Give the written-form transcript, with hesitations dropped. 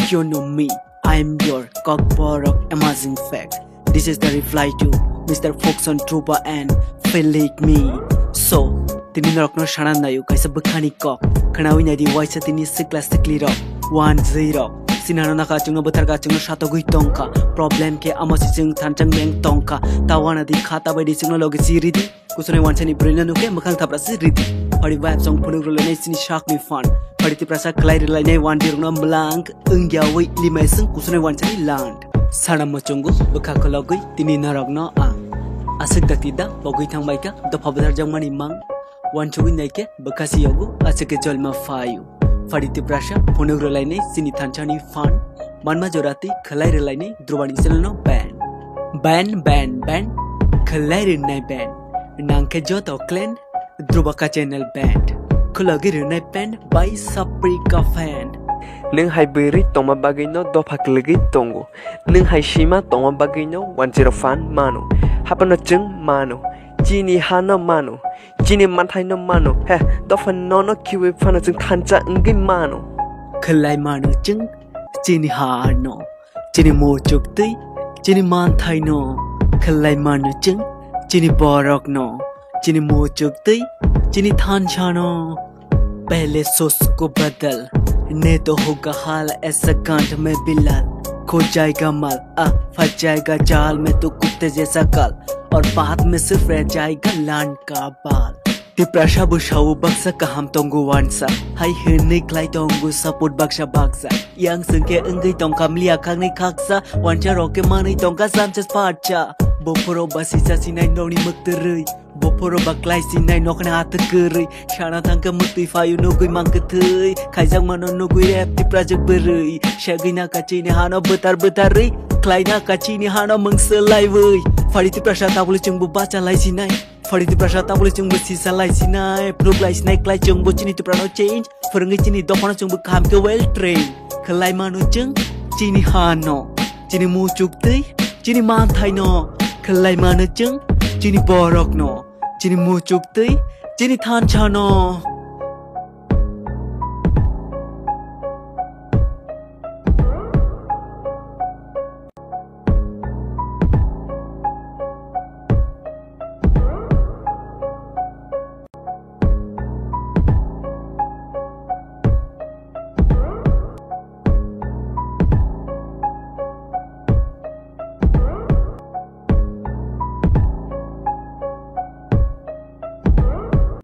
You know me, I'm your cockborok amazing fact. This is the reply to Mr. Foxon Trooper and feel like me. So, tini narok no shanan na yu kaisa bukhani kok. Kanawi na di waisa tini sikla sikli rok. 1-0. Sinano naka chung no betar ka chung no shato gui tongka. Problem ke amasi chung thancang beng tongka. Tawana di khata bai di chung no logi siridi. Kusone wansani brilliant uke makang thapra siridi. Hori vibe song punuk role nei sini shark me fun. Hori ti prasa klai relai nei wan dirung no blank. Engya wei limai sung kusone wansani land. Sana mo chunggu bekha kologui tini narok no ang. Asik datida bogui thang baika do phabadar jang mani mang. Wan chugui naike bekasi yogu asik ke jol ma fayu. Faditi prasha punuk relai nei sini thanchani fun. Manma jorati khlai relai nei drubani channel no band khlai relai band. Nangke joto clan Drubaka channel band. Kulagi renai band by Saprika fan. Nung hai beri toma bagino do paklagi tongo. Nung hai shima toma bagino 10 fan mano. Hapano chung mano. Jini hana mano. Jini mantai no mano. Heh do fan nono kiwi fana chung thancha ngi mano. Khlai mano chung Jini hano. Jini mo chukti. Jini mantai no. Khlai mano chung Jini borok no. Jini mo chukti. Jini thancha no. पहले सोच को बदल नहीं तो होगा हाल ऐसा can't में बिलाल खो जाएगा माल फंस जाएगा जाल में तो कुत्ते जैसा काल और बाद में सिर्फ रह जाएगा लांड का बाल Tiprasha bushawu baksa kaham tonggu wansa Hai hini klai tonggu saput baksa baksa Yang sengke enggai tongkam liya kang ni kaksa Wancha roke mani tongka Sanchez pacha Boporo basisa sinai noni mukterui Boporo baklai sinai nokna atekeri Shana tangka mukti fayu nugui mangketui Kaijang mano nugui rep tiprajak berui Syagina kacini hano betar-betari Klaina kacini hano mengselai wui Fadi tiprasha tak boleh cengbu baca lai sinai Fadi tiprasha tak boleh cengbu sisa lai sinai Pruk lai sinai klai cengbu cini tiprano change Ferengi cini dokono cengbu kam ke well train Kelai mano ceng cini hano Cini mucuk tei cini mantai no Kelai mano ceng cini borok no Cini mucuk tei cini thancha no